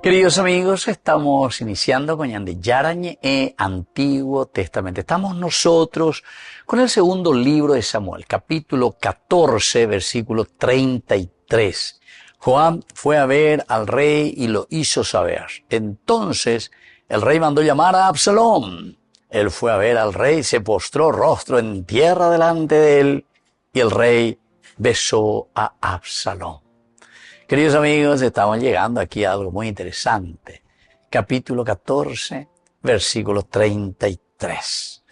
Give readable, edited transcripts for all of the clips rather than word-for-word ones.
Queridos amigos, estamos iniciando con Ñande Yarañe Antiguo Testamento. Estamos nosotros con el segundo libro de Samuel, capítulo 14, versículo 33. Joab fue a ver al rey y lo hizo saber. Entonces el rey mandó llamar a Absalom. Él fue a ver al rey, se postró rostro en tierra delante de él y el rey besó a Absalom. Queridos amigos, estamos llegando aquí a algo muy interesante. Capítulo 14, versículo 33.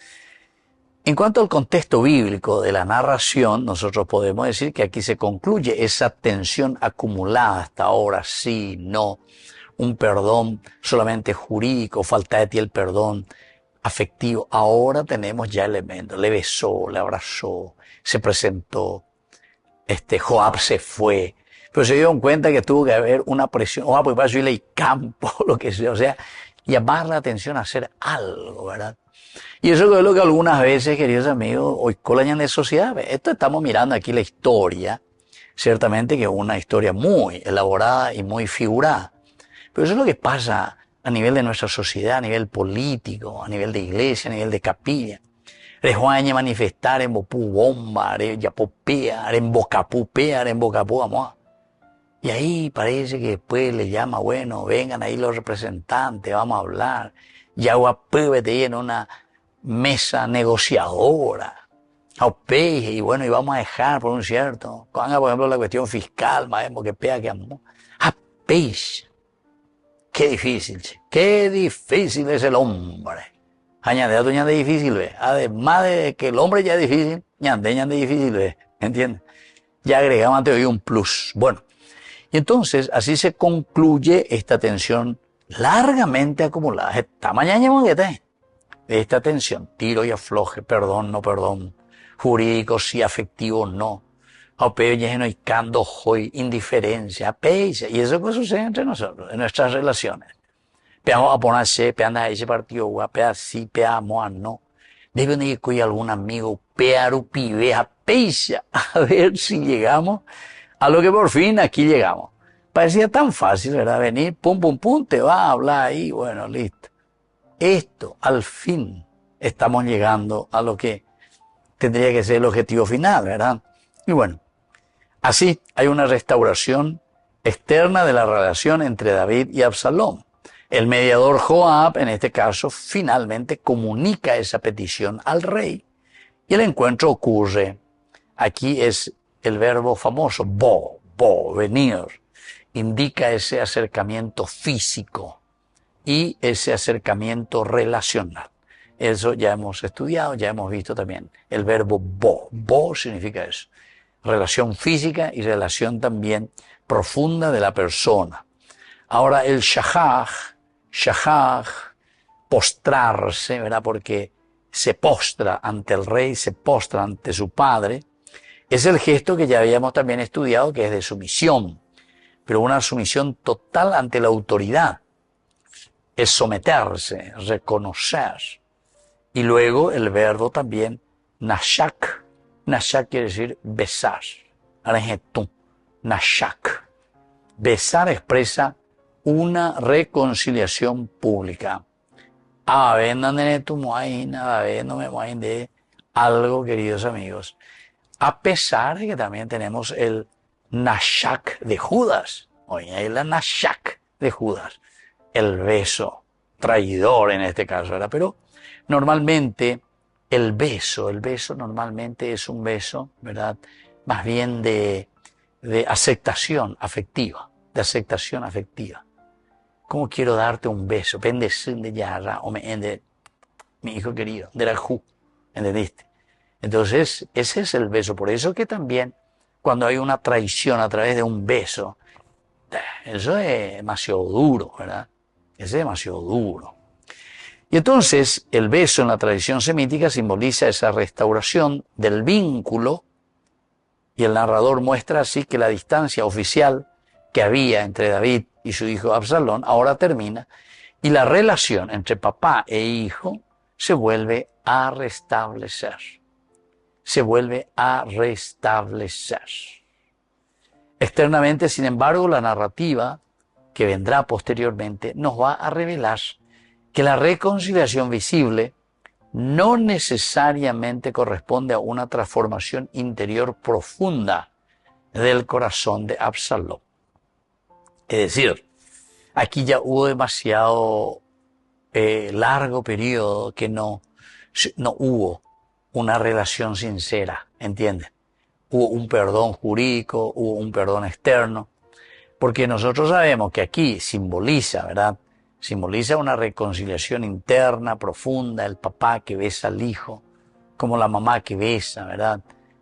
En cuanto al contexto bíblico de la narración, nosotros podemos decir que aquí se concluye esa tensión acumulada hasta ahora, sí, no, un perdón solamente jurídico, falta de ti el perdón afectivo. Ahora tenemos ya elementos, le besó, le abrazó, se presentó, Joab se fue. Pero se dieron cuenta que tuvo que haber una presión, pues para subirle el campo, lo que sea, o sea, llamar la atención a hacer algo, ¿verdad? Y eso es lo que algunas veces, queridos amigos, hoy colañan de sociedad. Esto estamos mirando aquí la historia, ciertamente que es una historia muy elaborada y muy figurada. Pero eso es lo que pasa a nivel de nuestra sociedad, a nivel político, a nivel de iglesia, a nivel de capilla. Rejuañe manifestar en Bopú bomba, yapopea, en bocapupea, en bocapú, vamos. Y ahí parece que después le llama, bueno, vengan ahí los representantes, vamos a hablar. Ya guapévete en una mesa negociadora. Y bueno, y vamos a dejar por un cierto. Cuando, por ejemplo, la cuestión fiscal, maemos que pega que amor. Apéis. Qué difícil, che. Qué difícil es el hombre. Añade a tu ñande difícil, ve. Además de que el hombre ya es difícil, ñande difícil, ve. ¿Entiendes? Ya agregamos ante hoy un plus. Bueno. Y entonces, así se concluye esta tensión largamente acumulada. Esta mañana esta tensión, tiro y afloje, perdón, no perdón, jurídico sí, afectivo no, no y cando hoy, indiferencia, peisa, y eso que sucede entre nosotros, en nuestras relaciones. Peamos a ponerse, peanda ese partido, pea sí, peamos no. Debe ir con algún amigo, pearu pibe, peisa, a ver si llegamos a lo que por fin aquí llegamos. Parecía tan fácil, ¿verdad? Venir, pum, pum, pum, te va a hablar ahí, bueno, listo. Esto, al fin, estamos llegando a lo que tendría que ser el objetivo final, ¿verdad? Y bueno, así hay una restauración externa de la relación entre David y Absalom. El mediador Joab, en este caso, finalmente comunica esa petición al rey y el encuentro ocurre. Aquí es el verbo famoso, venir, indica ese acercamiento físico y ese acercamiento relacional. Eso ya hemos estudiado, ya hemos visto también. El verbo bo significa eso. Relación física y relación también profunda de la persona. Ahora el shahaj, postrarse, ¿verdad? Porque se postra ante el rey, se postra ante su padre. Es el gesto que ya habíamos también estudiado, que es de sumisión, pero una sumisión total ante la autoridad. Es someterse, reconocer. Y luego el verbo también, nashak. Nashak quiere decir besar. Arengetú, nashak. Besar expresa una reconciliación pública. A ver, no me de algo, queridos amigos. A pesar de que también tenemos el Nashak de Judas. Oye, la Nashak de Judas. El beso, traidor en este caso, ¿verdad? Pero normalmente el beso normalmente es un beso, ¿verdad? Más bien de aceptación afectiva, ¿Cómo quiero darte un beso? Bendecir de Yara o mi hijo querido, de la Ju, ¿entendiste? Entonces, ese es el beso. Por eso que también, cuando hay una traición a través de un beso, eso es demasiado duro, ¿verdad? Es demasiado duro. Y entonces, el beso en la tradición semítica simboliza esa restauración del vínculo, y el narrador muestra así que la distancia oficial que había entre David y su hijo Absalón ahora termina, y la relación entre papá e hijo se vuelve a restablecer. Externamente, sin embargo, la narrativa que vendrá posteriormente, nos va a revelar que la reconciliación visible no necesariamente corresponde a una transformación interior profunda del corazón de Absalón. Es decir, aquí ya hubo demasiado largo periodo que no hubo una relación sincera, ¿entienden? Hubo un perdón jurídico, hubo un perdón externo, porque nosotros sabemos que aquí simboliza, ¿verdad? Simboliza una reconciliación interna, profunda, el papá que besa al hijo, como la mamá que besa, ¿verdad?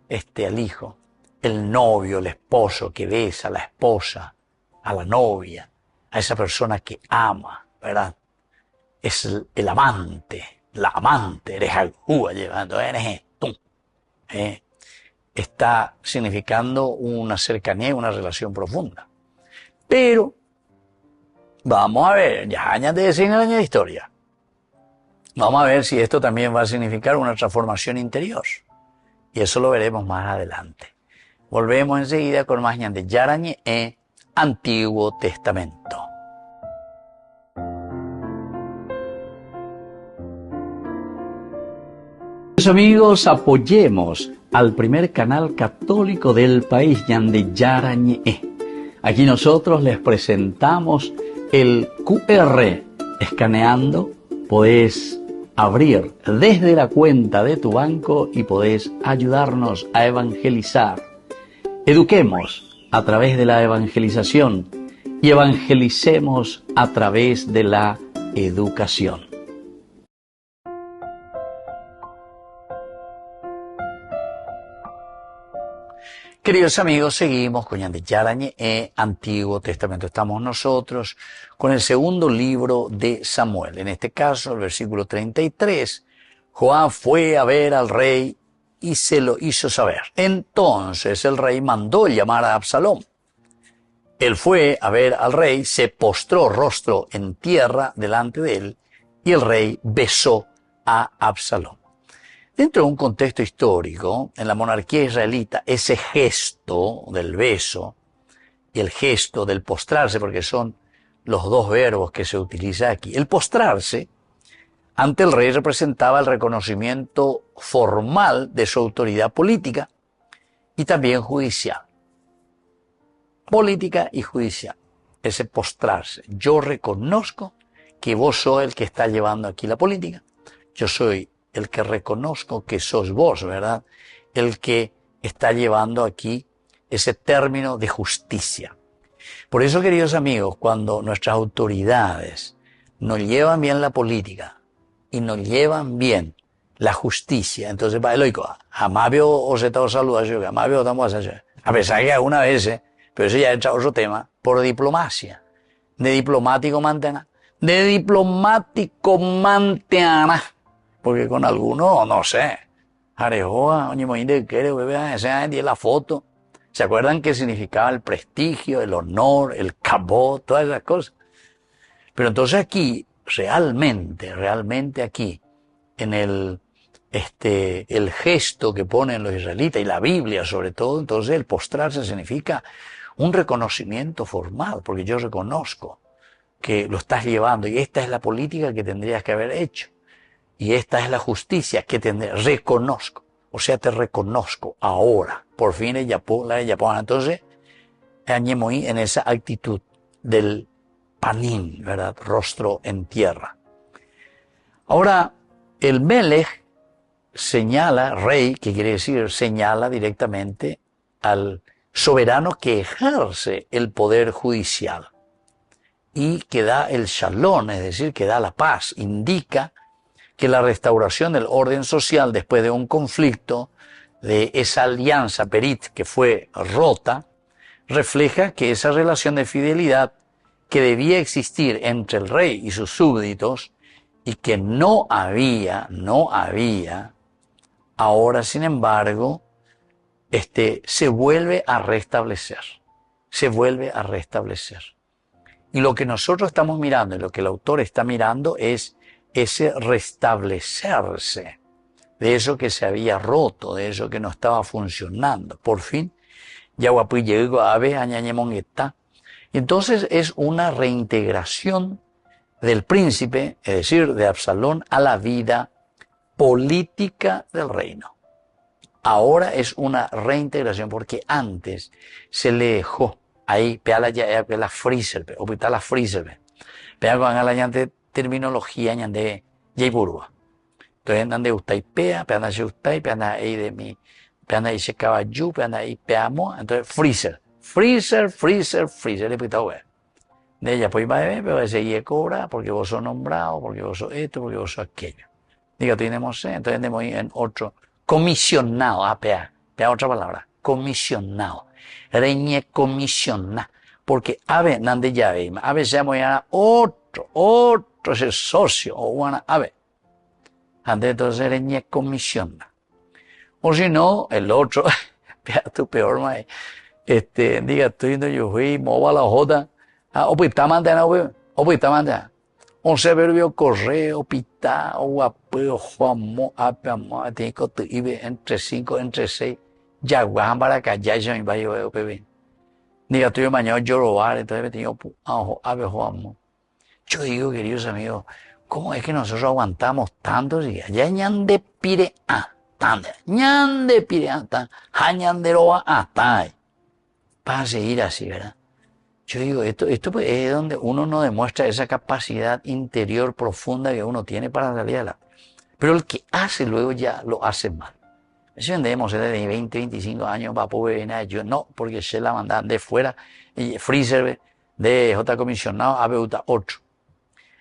Al hijo, el novio, el esposo que besa a la esposa, a la novia, a esa persona que ama, ¿verdad? Es el amante, la amante, eres algo llevando, eres tú. Está significando una cercanía y una relación profunda. Pero, vamos a ver, ya añade de historia. Vamos a ver si esto también va a significar una transformación interior. Y eso lo veremos más adelante. Volvemos enseguida con más de Yarañe e Antiguo Testamento. Amigos, apoyemos al primer canal católico del país, Ñande Yarañe. Aquí nosotros les presentamos el QR. Escaneando, podés abrir desde la cuenta de tu banco y podés ayudarnos a evangelizar. Eduquemos a través de la evangelización y evangelicemos a través de la educación. Queridos amigos, seguimos con Ñande Yarañe e Antiguo Testamento. Estamos nosotros con el segundo libro de Samuel. En este caso, el versículo 33, Joab fue a ver al rey y se lo hizo saber. Entonces el rey mandó llamar a Absalón. Él fue a ver al rey, se postró rostro en tierra delante de él y el rey besó a Absalón. Dentro de un contexto histórico, en la monarquía israelita, ese gesto del beso y el gesto del postrarse, porque son los dos verbos que se utilizan aquí. El postrarse ante el rey representaba el reconocimiento formal de su autoridad política y también judicial. Política y judicial. Ese postrarse. Yo reconozco que vos sos el que está llevando aquí la política. Yo soy el que reconozco que sos vos, ¿verdad? El que está llevando aquí ese término de justicia. Por eso, queridos amigos, cuando nuestras autoridades nos llevan bien la política y nos llevan bien la justicia, entonces, va eloico, jamás veo o se te saluda, jamás veo estamos haciendo. A pesar que alguna vez, pero eso ya es otro tema, por diplomacia, de diplomático mantena, porque con algunos, no sé, Arejoa, Oñimoinde, quiere, ese la foto. ¿Se acuerdan qué significaba el prestigio, el honor, el cabot, todas esas cosas? Pero entonces aquí, realmente aquí, en el gesto que ponen los israelitas y la Biblia sobre todo, entonces el postrarse significa un reconocimiento formal, porque yo reconozco que lo estás llevando y esta es la política que tendrías que haber hecho. Y esta es la justicia que reconozco. O sea, te reconozco ahora. Por fin la Yapón. Entonces, añemoí en esa actitud del panín, ¿verdad? Rostro en tierra. Ahora, el Melech señala, rey, que quiere decir señala directamente al soberano que ejerce el poder judicial y que da el shalom, es decir, que da la paz, indica que la restauración del orden social después de un conflicto, de esa alianza perit que fue rota, refleja que esa relación de fidelidad que debía existir entre el rey y sus súbditos y que no había, ahora sin embargo, se vuelve a restablecer. Y lo que nosotros estamos mirando y lo que el autor está mirando es ese restablecerse de eso que se había roto, de eso que no estaba funcionando. Por fin, Yahuapui llegó a ver añañemongueta, Y entonces es una reintegración del príncipe, es decir, de Absalón, a la vida política del reino. Ahora es una reintegración porque antes se le dejó ahí, pea la freezer, o pita la freezer, pea con la llante terminología ñande yaiburua. Entonces ande usted pea anda usted, pea anda ahí de mi, pea anda ahí se caballo, pea anda ahí peamo, entonces freezer, le pita ver. De ella pues va a ver, pero ese cobra porque vos sos nombrado, porque vos sos esto, porque vos sos aquello. Diga, tenemos, entonces andemos en otro, comisionado, pea otra palabra, comisionado. Reñe comisiona, porque ave nande llave, ave se llama otro es el socio, o una ave. Entonces reñe comisiona. O si no, el otro, pea tu peor, mae, diga, estoy viendo yo, fui, mova la jota, o pues está mandando, o pues está mandando. On se verbió correo, pita, o guapeo, juamo, apeamo, tiene que ir entre 5, entre 6, ya guajan para acá, ya yo me vaya a ver. Diga, estoy mañana yo robar, entonces me tengo, ave, juamo. Yo digo, queridos amigos, ¿cómo es que nosotros aguantamos tantos días? Ya ñande pire ñande pire jañanderoa para seguir así, ¿verdad? Yo digo, esto pues es donde uno no demuestra esa capacidad interior profunda que uno tiene para salir adelante. Pero el que hace luego ya lo hace mal. Eso vendemos de 20, 25 años para poder venir yo. No, porque se la mandan de fuera, y freezer de J comisionado a Beuta 8.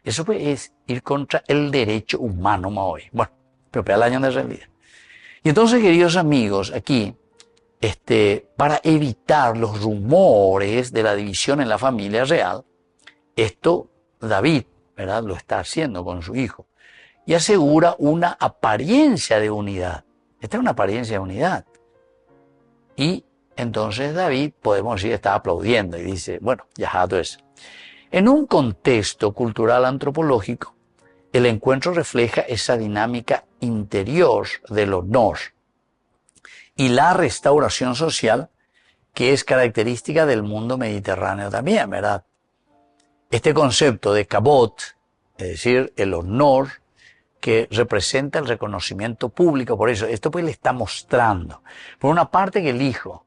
Eso pues es ir contra el derecho humano, más hoy. Bueno, pero para el año de realidad. Y entonces, queridos amigos, aquí, para evitar los rumores de la división en la familia real, esto David, ¿verdad?, lo está haciendo con su hijo y asegura una apariencia de unidad. Esta es una apariencia de unidad. Y entonces David, podemos decir, está aplaudiendo y dice, bueno, ya todo eso. En un contexto cultural antropológico, el encuentro refleja esa dinámica interior del honor y la restauración social que es característica del mundo mediterráneo también, ¿verdad? Este concepto de kabot, es decir, el honor que representa el reconocimiento público, por eso, esto pues le está mostrando, por una parte que el hijo,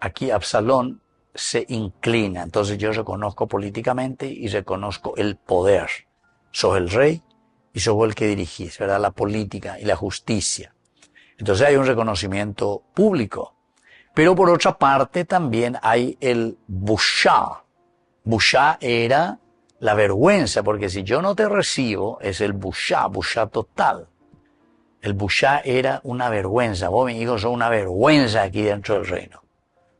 aquí Absalón, se inclina, entonces yo reconozco políticamente y reconozco el poder, sos el rey y sos el que dirigís, ¿verdad?, la política y la justicia. Entonces hay un reconocimiento público. Pero por otra parte también hay el bushá. Bushá era la vergüenza, porque si yo no te recibo, es el bushá total. El bushá era una vergüenza. Vos, mi hijo, sos una vergüenza aquí dentro del reino.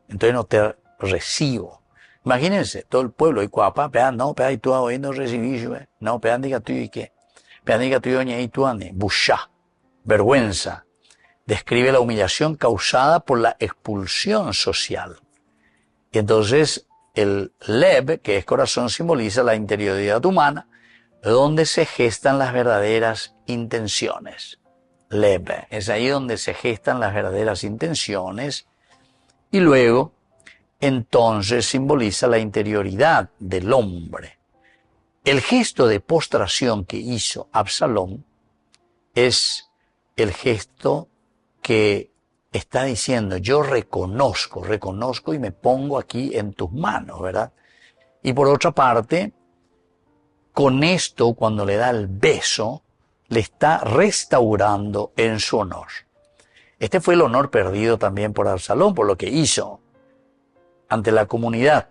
Entonces no te recibo. Imagínense, todo el pueblo, y cuapa, pean, no, pean, y tú oyendo recibir, no, pean, diga tú y qué. Pean, diga tú y tú, bushá, vergüenza. Describe la humillación causada por la expulsión social. Y entonces el lev, que es corazón, simboliza la interioridad humana, donde se gestan las verdaderas intenciones. Lev, es ahí donde se gestan las verdaderas intenciones. Y luego, entonces simboliza la interioridad del hombre. El gesto de postración que hizo Absalón es el gesto que está diciendo, yo reconozco y me pongo aquí en tus manos, ¿verdad? Y por otra parte, con esto, cuando le da el beso, le está restaurando en su honor. Este fue el honor perdido también por Absalón, por lo que hizo ante la comunidad.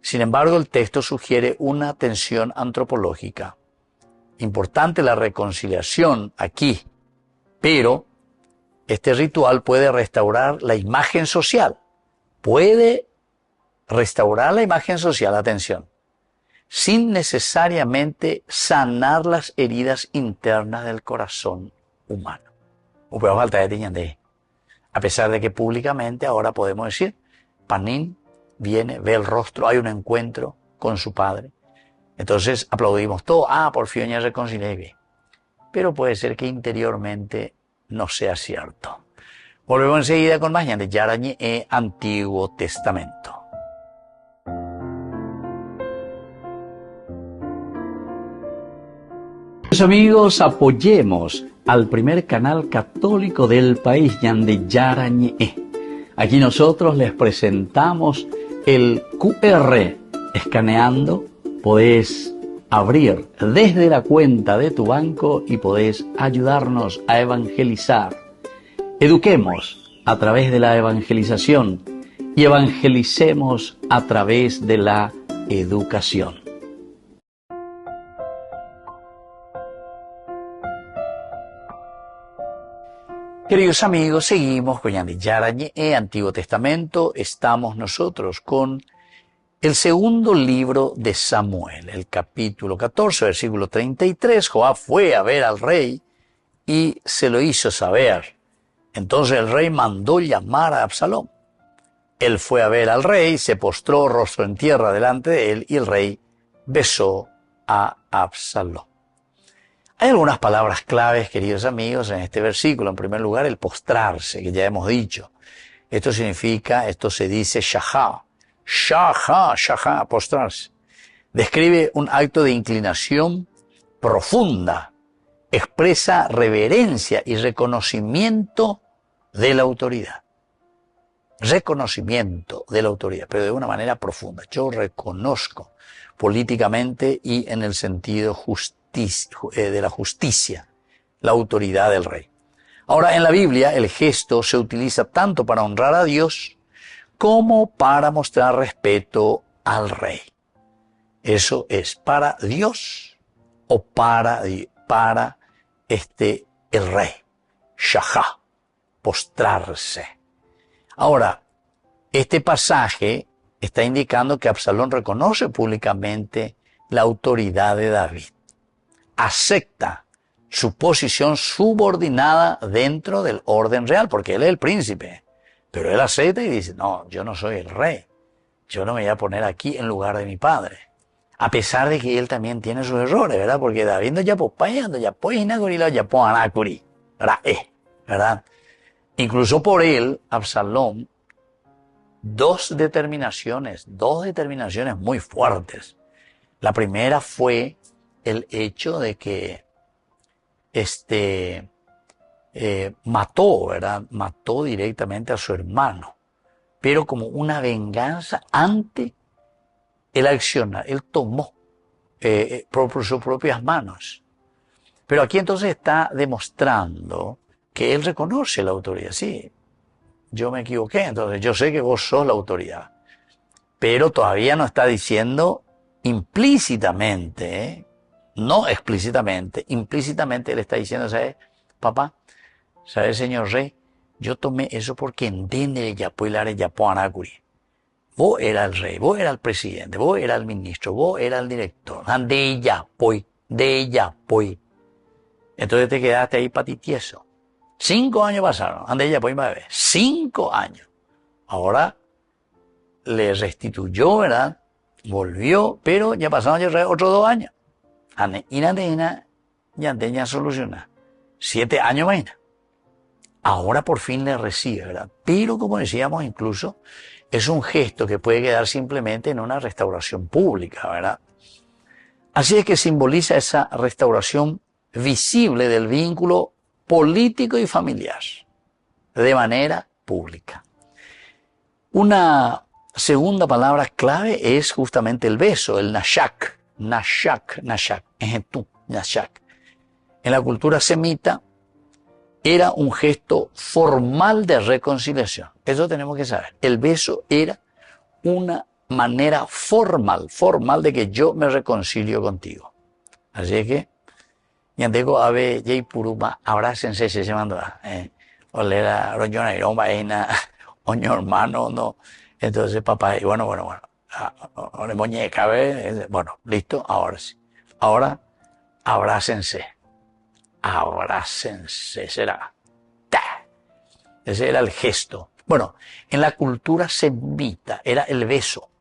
Sin embargo, el texto sugiere una tensión antropológica. Importante la reconciliación aquí, pero este ritual puede restaurar la imagen social. Puede restaurar la imagen social, atención, sin necesariamente sanar las heridas internas del corazón humano. A pesar de que públicamente ahora podemos decir, Panín viene, ve el rostro, hay un encuentro con su padre. Entonces aplaudimos todo, por fin ya reconcilié. Pero puede ser que interiormente no sea cierto. Volvemos enseguida con más de Yarañe Antiguo Testamento. Queridos amigos, apoyemos al primer canal católico del país, Ñande Yarañe. Aquí nosotros les presentamos el QR. Escaneando, podés abrir desde la cuenta de tu banco y podés ayudarnos a evangelizar. Eduquemos a través de la evangelización y evangelicemos a través de la educación. Queridos amigos, seguimos con Ñande Yarañe, Antiguo Testamento. Estamos nosotros con el segundo libro de Samuel, el capítulo 14, versículo 33. Joab fue a ver al rey y se lo hizo saber. Entonces el rey mandó llamar a Absalom. Él fue a ver al rey, se postró rostro en tierra delante de él y el rey besó a Absalom. Hay algunas palabras claves, queridos amigos, en este versículo. En primer lugar, el postrarse, que ya hemos dicho. Esto se dice shahá. Shahá, postrarse. Describe un acto de inclinación profunda. Expresa reverencia y reconocimiento de la autoridad. Reconocimiento de la autoridad, pero de una manera profunda. Yo reconozco políticamente y en el sentido de la justicia, la autoridad del rey. Ahora, en la Biblia, el gesto se utiliza tanto para honrar a Dios como para mostrar respeto al rey. Eso es para Dios o para el rey. Shahá, postrarse. Ahora, este pasaje está indicando que Absalón reconoce públicamente la autoridad de David. Acepta su posición subordinada dentro del orden real, porque él es el príncipe. Pero él acepta y dice, no, yo no soy el rey. Yo no me voy a poner aquí en lugar de mi padre. A pesar de que él también tiene sus errores, ¿verdad? Porque David no ya ¿verdad? Incluso por él, Absalom, dos determinaciones muy fuertes. La primera fue el hecho de que mató, ¿verdad? Mató directamente a su hermano, pero como una venganza ante el accionar. Él tomó por sus propias manos. Pero aquí entonces está demostrando que él reconoce la autoridad. Sí, yo me equivoqué, entonces yo sé que vos sos la autoridad. Pero todavía no está diciendo implícitamente, no explícitamente, implícitamente él está diciendo, ¿sabes, papá? ¿Sabes, señor rey? Yo tomé eso porque entiende ya Anacuri. Vos era el rey, vos era el presidente, vos era el ministro, vos era el director. De ella, pues. Entonces te quedaste ahí patitieso. 5 años pasaron, ande ella, pues, 5 años. Ahora le restituyó, ¿verdad? Volvió, pero ya pasaron ya otros 2 años. Ya tenía solucionado. 7 años más. Ahora por fin le recibe, ¿verdad? Pero como decíamos, incluso es un gesto que puede quedar simplemente en una restauración pública, ¿verdad? Así es que simboliza esa restauración visible del vínculo político y familiar, de manera pública. Una segunda palabra clave es justamente el beso, el nashak. Nashak. En la cultura semita era un gesto formal de reconciliación. Eso tenemos que saber. El beso era una manera formal de que yo me reconcilio contigo. Así que, yandego ave jay puruma, abrácense, se mandó, olera, roñona y romba, oño hermano, no. Entonces, papá, y bueno, muñeca, bueno, listo, ahora sí. Ahora, abrácense, será. Ese era el gesto. Bueno, en la cultura semita era el beso.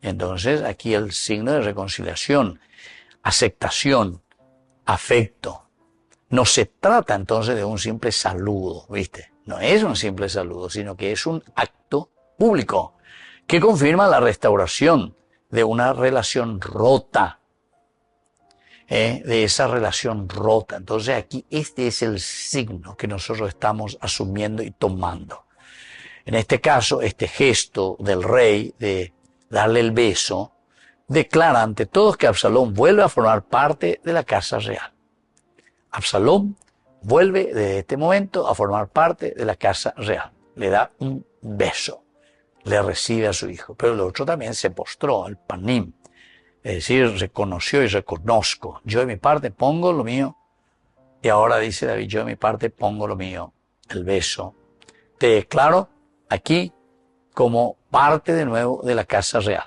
Entonces, aquí el signo de reconciliación, aceptación, afecto. No se trata entonces de un simple saludo, ¿viste? No es un simple saludo, sino que es un acto público que confirma la restauración de una relación rota, de esa relación rota. Entonces aquí este es el signo que nosotros estamos asumiendo y tomando. En este caso, este gesto del rey de darle el beso declara ante todos que Absalón vuelve a formar parte de la casa real. Absalón vuelve desde este momento a formar parte de la casa real. Le da un beso, le recibe a su hijo. Pero el otro también se postró, el panim. Es decir, reconoció y reconozco. Yo de mi parte pongo lo mío. Y ahora dice David, yo de mi parte pongo lo mío. El beso. Te declaro aquí como parte de nuevo de la casa real.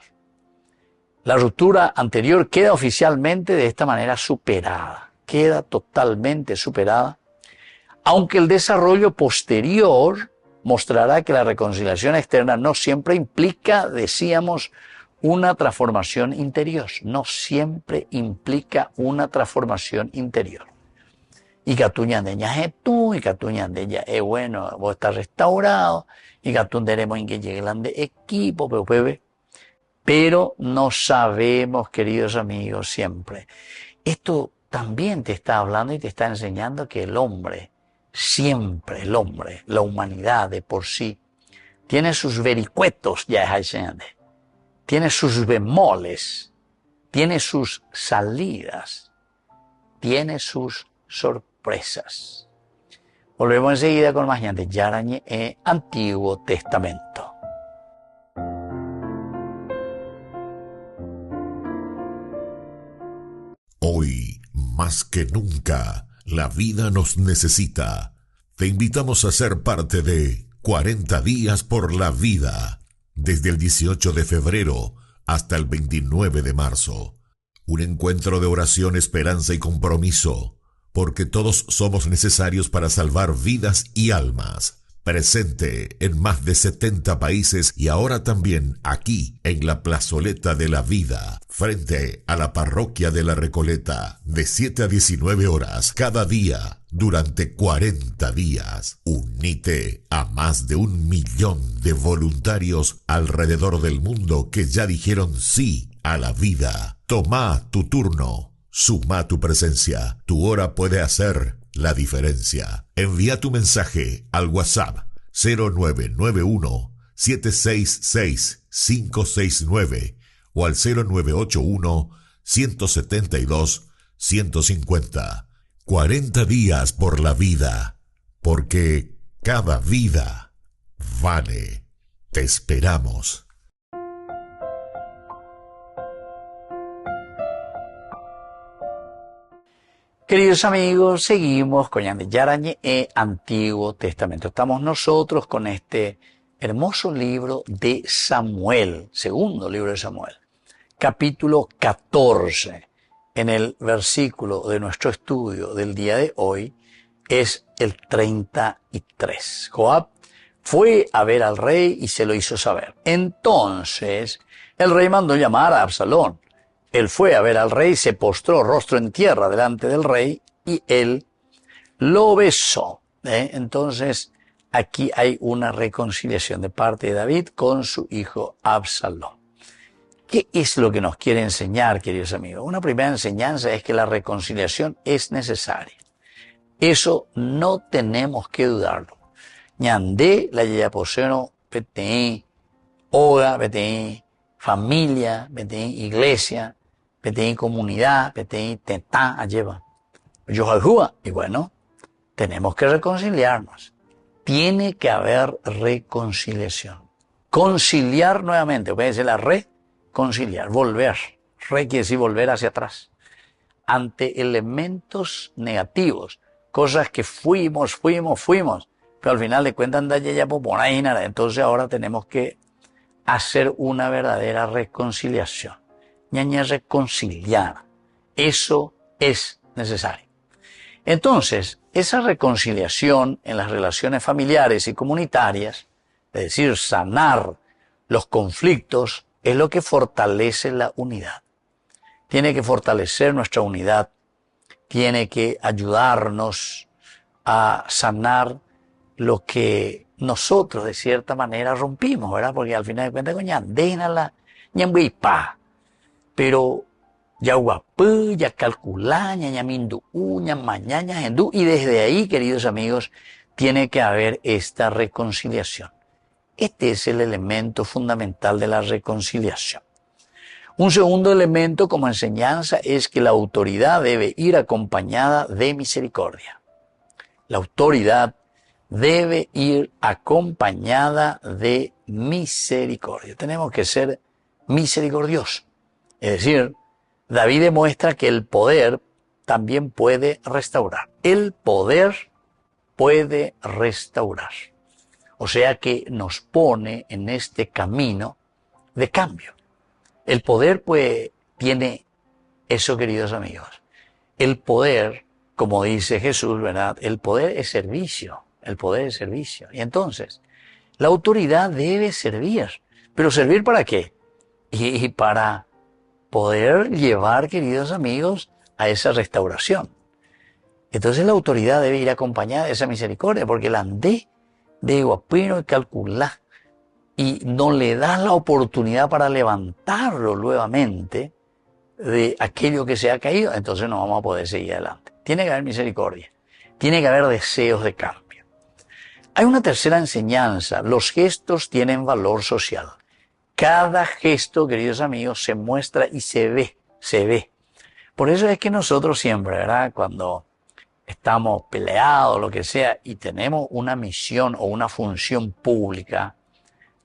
La ruptura anterior queda oficialmente de esta manera superada. Queda totalmente superada. Aunque el desarrollo posterior mostrará que la reconciliación externa no siempre implica, decíamos, una transformación interior. No siempre implica una transformación interior. Y Catuñandeña es tú, y Catuñandeña es bueno, vos estás restaurado, y Catunderemos en que llegue el equipo, pero no sabemos, queridos amigos, siempre. Esto también te está hablando y te está enseñando que el hombre, siempre el hombre, la humanidad de por sí, tiene sus vericuetos, ya es tiene sus bemoles, tiene sus salidas, tiene sus sorpresas. Volvemos enseguida con más de Yarañe e Antiguo Testamento. Hoy, más que nunca, la vida nos necesita. Te invitamos a ser parte de 40 días por la vida, desde el 18 de febrero hasta el 29 de marzo. Un encuentro de oración, esperanza y compromiso, porque todos somos necesarios para salvar vidas y almas. Presente en más de 70 países y ahora también aquí en la Plazoleta de la Vida, frente a la Parroquia de la Recoleta, de 7 a 19 horas cada día durante 40 días. Unite a más de 1 millón de voluntarios alrededor del mundo que ya dijeron sí a la vida. Toma tu turno, suma tu presencia, tu hora puede hacer la diferencia. Envía tu mensaje al WhatsApp 0991-766-569 o al 0981-172-150. 40 días por la vida, porque cada vida vale. Te esperamos. Queridos amigos, seguimos con Yarañe e Antiguo Testamento. Estamos nosotros con este hermoso libro de Samuel, segundo libro de Samuel, capítulo 14. En el versículo de nuestro estudio del día de hoy es el 33. Joab fue a ver al rey y se lo hizo saber. Entonces el rey mandó llamar a Absalón. Él fue a ver al rey, se postró rostro en tierra delante del rey y él lo besó. Entonces, aquí hay una reconciliación de parte de David con su hijo Absalón. ¿Qué es lo que nos quiere enseñar, queridos amigos? Una primera enseñanza es que la reconciliación es necesaria. Eso no tenemos que dudarlo. Ñandé la yayaposeno PTI, Oga PTI, familia PTI, iglesia, PTI comunidad, PTI tetá, alleva. Yojalhúa. Y bueno, tenemos que reconciliarnos. Tiene que haber reconciliación. Conciliar nuevamente, puede decir la reconciliar, volver. Re quiere decir volver hacia atrás. Ante elementos negativos, cosas que fuimos, pero al final de cuentas anda ya por ahí nada. Entonces ahora tenemos que hacer una verdadera reconciliación. Ñaña reconciliar. Eso es necesario. Entonces, esa reconciliación en las relaciones familiares y comunitarias, es decir, sanar los conflictos, es lo que fortalece la unidad. Tiene que fortalecer nuestra unidad, tiene que ayudarnos a sanar lo que nosotros de cierta manera rompimos, ¿verdad? Porque al final de cuentas, ñandénala, ñambuipá. pero ya guapú, ya calculaña, ya mindu, ya mañana, hindú, y desde ahí, queridos amigos, tiene que haber esta reconciliación. Este es el elemento fundamental de la reconciliación. Un segundo elemento como enseñanza es que la autoridad debe ir acompañada de misericordia. La autoridad debe ir acompañada de misericordia. Tenemos que ser misericordiosos. Es decir, David demuestra que el poder también puede restaurar. El poder puede restaurar. O sea que nos pone en este camino de cambio. El poder pues tiene eso, queridos amigos. El poder, como dice Jesús, ¿verdad? El poder es servicio. El poder es servicio. Y entonces, la autoridad debe servir. ¿Pero servir para qué? Y para poder llevar, queridos amigos, a esa restauración. Entonces la autoridad debe ir acompañada de esa misericordia, porque la andé de guapino y calcular y no le das la oportunidad para levantarlo nuevamente de aquello que se ha caído, entonces no vamos a poder seguir adelante. Tiene que haber misericordia, tiene que haber deseos de cambio. Hay una tercera enseñanza: los gestos tienen valor social. Cada gesto, queridos amigos, se muestra y se ve. Por eso es que nosotros siempre, ¿verdad?, cuando estamos peleados, lo que sea, y tenemos una misión o una función pública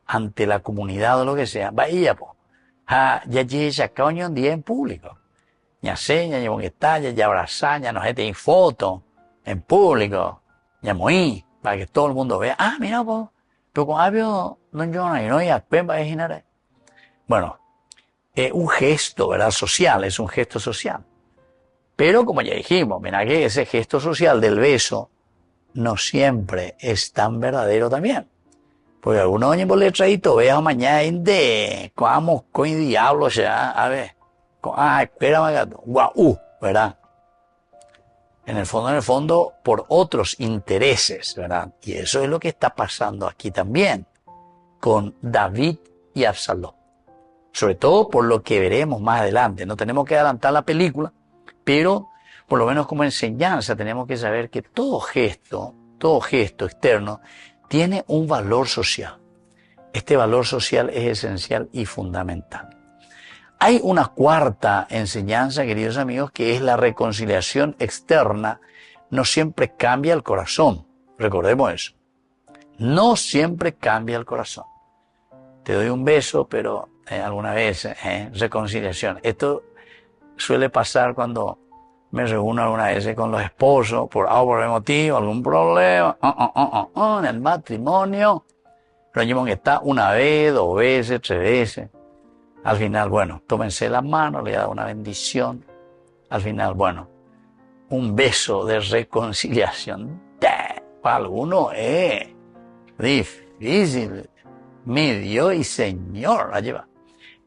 ante la comunidad o lo que sea, vaya, pues, ya llega coño un día en público. Ya sé, ya llevo que está, ya abrazar, ya nos gente en foto, en público, ya muy, para que todo el mundo vea. Mira, pues, pero con habio no yo no ya pemba es inare. Bueno, un gesto, ¿verdad?, social, es un gesto social. Pero como ya dijimos, mira que ese gesto social del beso no siempre es tan verdadero también. Porque algunos años por letradito vea mañana de como con diablo ya, a ver, espera gato, guau, ¿verdad? En el fondo, por otros intereses, ¿verdad? Y eso es lo que está pasando aquí también con David y Absalón. Sobre todo por lo que veremos más adelante. No tenemos que adelantar la película, pero por lo menos como enseñanza tenemos que saber que todo gesto externo tiene un valor social. Este valor social es esencial y fundamental. Hay una cuarta enseñanza, queridos amigos, que es la reconciliación externa. No siempre cambia el corazón. Recordemos eso. No siempre cambia el corazón. Te doy un beso, pero alguna vez, reconciliación. Esto suele pasar cuando me reúno alguna vez con los esposos por algún motivo, algún problema, en el matrimonio. Lo mismo que está una vez, 2 veces, 3 veces. Al final, bueno, tómense las manos, le da una bendición. Al final, bueno, un beso de reconciliación. Para algunos es difícil. Mi Dios y Señor la lleva.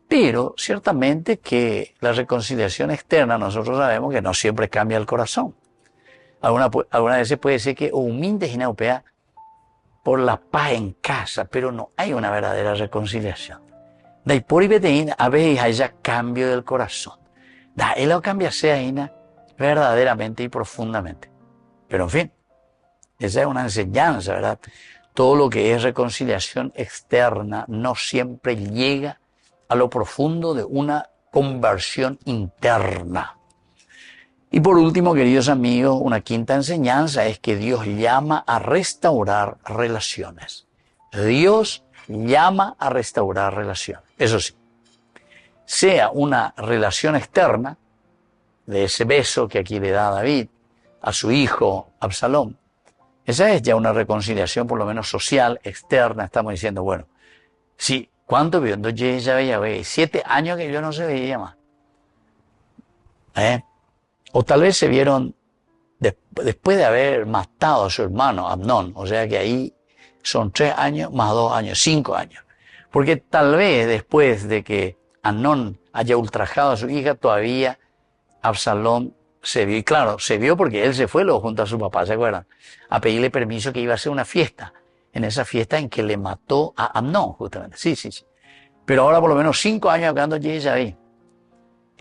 Pero ciertamente que la reconciliación externa, nosotros sabemos que no siempre cambia el corazón. Algunas veces puede ser que humilde y neopea por la paz en casa, pero no hay una verdadera reconciliación. Da y por ibeteína, a veces haya cambio del corazón. Da, él lo cambia sea verdaderamente y profundamente. Pero en fin, esa es una enseñanza, ¿verdad? Todo lo que es reconciliación externa no siempre llega a lo profundo de una conversión interna. Y por último, queridos amigos, una quinta enseñanza es que Dios llama a restaurar relaciones. Dios llama a restaurar relaciones. Eso sí, sea una relación externa, de ese beso que aquí le da David a su hijo Absalón, esa es ya una reconciliación por lo menos social, externa. Estamos diciendo, bueno, sí, ¿cuánto vio? Entonces ya veía, 7 años que yo no se veía más. O tal vez se vieron después de haber matado a su hermano Amnón. O sea que ahí son 3 años más 2 años, 5 años. Porque tal vez después de que Amnón haya ultrajado a su hija, todavía Absalón se vio. Y claro, se vio porque él se fue luego junto a su papá, ¿se acuerdan? A pedirle permiso que iba a hacer una fiesta. En esa fiesta en que le mató a Amnón, justamente. Sí. Pero ahora por lo menos 5 años hablando de David.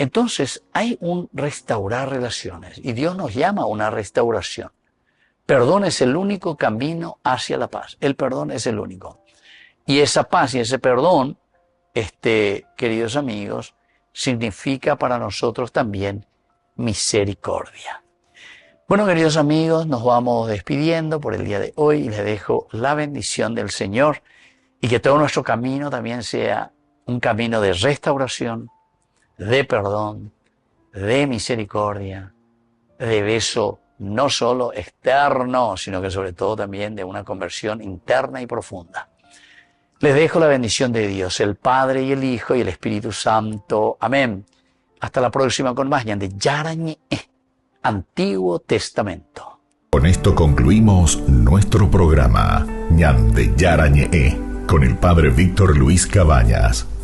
Entonces hay un restaurar relaciones y Dios nos llama a una restauración. Perdón es el único camino hacia la paz. El perdón es el único. Y esa paz y ese perdón, queridos amigos, significa para nosotros también misericordia. Bueno, queridos amigos, nos vamos despidiendo por el día de hoy y les dejo la bendición del Señor y que todo nuestro camino también sea un camino de restauración, de perdón, de misericordia, de beso no solo externo, sino que sobre todo también de una conversión interna y profunda. Les dejo la bendición de Dios, el Padre y el Hijo y el Espíritu Santo. Amén. Hasta la próxima con más de Yarañe, Antiguo Testamento. Con esto concluimos nuestro programa Ñande Yarañe con el Padre Víctor Luis Cabañas.